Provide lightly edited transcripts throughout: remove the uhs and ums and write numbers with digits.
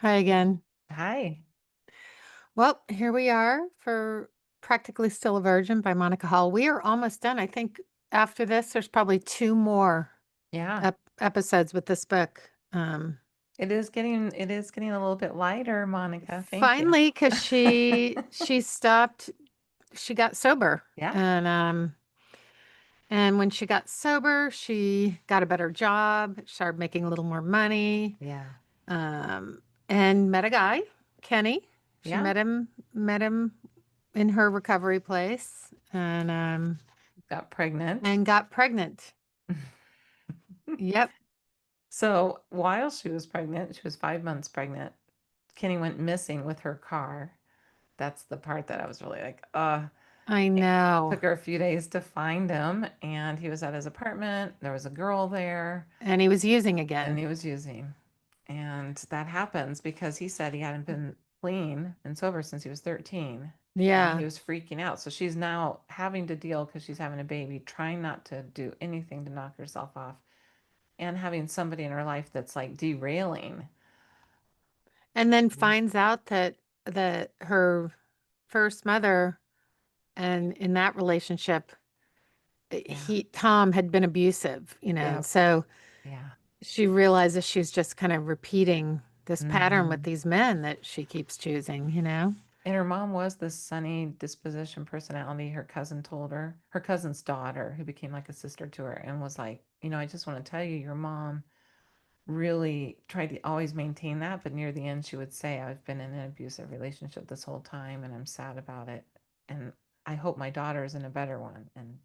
Hi again. Hi. Well, here we are for Practically Still a Virgin by Monica Hall. We are almost done. I think after this, there's probably two more Yeah, episodes with this book. it is getting a little bit lighter, Monica. Thank you. Finally, because she stopped, she got sober, Yeah. and when she got sober, she got a better job, started making a little more money, Yeah. um, and met a guy, Kenny. She Yeah. met him in her recovery place Got pregnant. and got pregnant. Yep, So while she was pregnant, she was 5 months pregnant. Kenny went missing with her car. That's the part that I was really like, I it know. took her a few days to find him, and he was at his apartment. There was a girl there, And he was using and again. he was using. And that happens because he said he hadn't been clean and sober since he was 13 and he Yeah. was freaking out. So she's now having to deal because she's having a baby, trying not to do anything to knock herself off and having somebody in her life that's like derailing. And then finds out that her first mother and in that relationship, Yeah. he Tom had been abusive, and Yep. so Yeah. she realizes she's just kind of repeating this pattern with Hmm. these men that she keeps choosing. And her mom was this sunny disposition personality. Her cousin told her, her cousin's daughter, who became like a sister to her, and was like, I just want to tell you, your mom really tried to always maintain that, but near the end she would say, I've been in an abusive relationship this whole time and I'm sad about it. And I hope my daughter is in a better one. And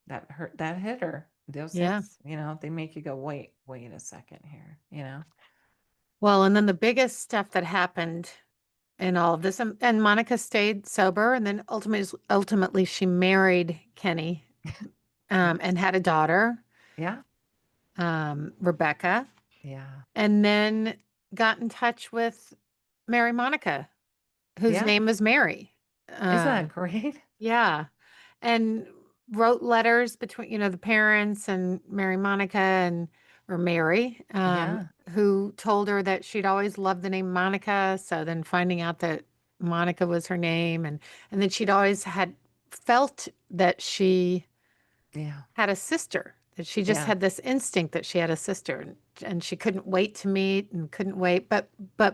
that hit her. Those Yeah. hits, they make you go, wait a second here. Well, and then the biggest stuff that happened in all of this, and Monica stayed sober, and then ultimately she married Kenny, and had a daughter, Yeah, Rebecca, yeah, and then got in touch with Mary Monica, whose yeah. name is Mary. Isn't Uh, that great? yeah, and wrote letters between, the parents and Mary Monica and or Mary, Yeah, who told her that she'd always loved the name Monica. So then finding out that Monica was her name, and then she'd always had felt that she yeah, had a sister, that she just yeah. had this instinct that she had a sister, and she couldn't wait to meet and couldn't wait. But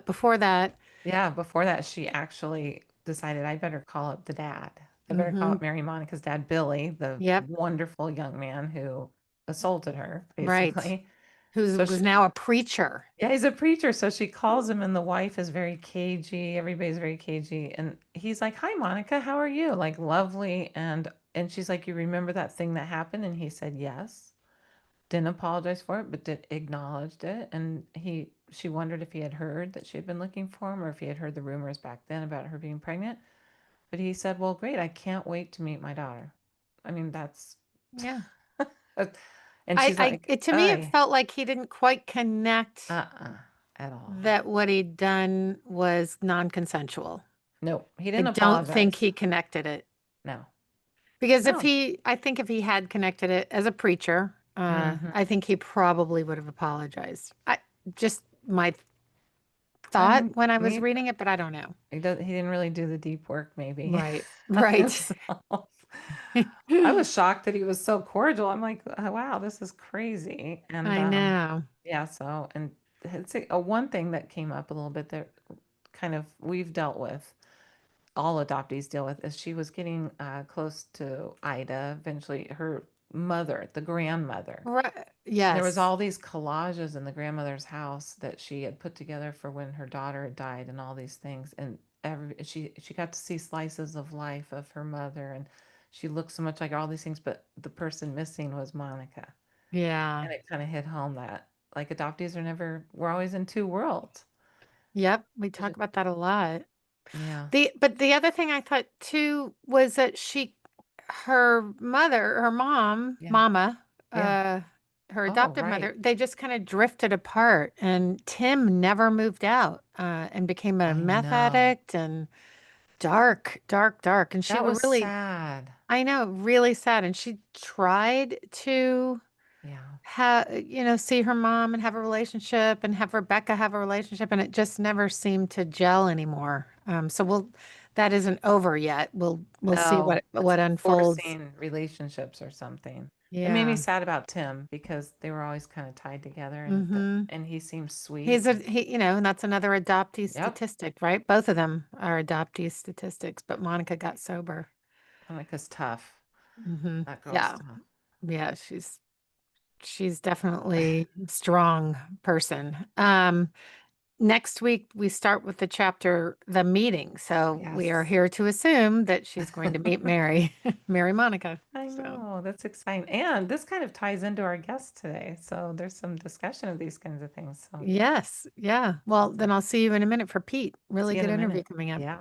before that, Yeah, before that, she actually decided I better call up the dad. I better call hmm up Mary Monica's dad, Billy, the yep, wonderful young man who assaulted her, right, basically. who So was she, now a preacher. yeah, he's a preacher. So she calls him, and the wife is very cagey. Everybody's very cagey. And he's like, Hi, Monica, how are you? Like, lovely. And she's like, You remember that thing that happened? And he said, Yes. Didn't apologize for it, but did acknowledged it. And she wondered if he had heard that she had been looking for him or if he had heard the rumors back then about her being pregnant. But he said, Well, great, I can't wait to meet my daughter. I mean, that's Yeah. and she's like, To me, it I felt like he didn't quite connect uh-uh at all. that what he'd done was non-consensual. No, he I didn't don't think apologize. he connected it No. because No. I think if he had connected it as a preacher, I Hmm. think he probably would have apologized. Just my I thought mean, when I was me reading it, but I don't know. he didn't really do the deep work maybe Right, right. himself. I was shocked that he was so cordial. I'm like, "Oh, wow, this is crazy." And I know. yeah, so and it's a one thing that came up a little bit that kind of we've dealt with, all adoptees deal with, is she was getting close to Ida, eventually her mother, the grandmother. Right. And there was Yes. all these collages in the grandmother's house that she had put together for when her daughter had died and all these things. And she got to see slices of life of her mother and she looked so much like her, all these things, but the person missing was Monica. Yeah. And it kind of hit home that like adoptees are never, we're always in two worlds. Yep. We Which talk about that a lot. yeah, But the other thing I thought too was that her mom, yeah, Mama, yeah. uh, her Oh, adoptive right. mother, they just kind of drifted apart. And Tim never moved out, and became a I meth know. addict and dark, dark, dark. And she That was was really, sad. I know, really sad. And she tried to. Yeah. see her mom and have a relationship and have Rebecca have a relationship, and it just never seemed to gel anymore. So that isn't over yet. We'll see No, it's what unfolds. forcing relationships or something. It made me Yeah. sad about Tim because they were always kind of tied together Mm-hmm. and he seems sweet. And that's another adoptee Yep. statistic, right? Both of them are adoptee statistics, but Monica got sober. Monica's tough. Mm-hmm. That girl's Yeah. tough. Yeah, she's definitely a strong person. Next week we start with the chapter, the meeting. So we are Yes. here to assume that she's going to meet Mary, Mary Monica. I So know. That's exciting. And this kind of ties into our guest today. So there's some discussion of these kinds of things. So yes, yeah. Well, that's then I'll see you in a minute for Pete. Really see you in good a interview minute. coming up. Yeah.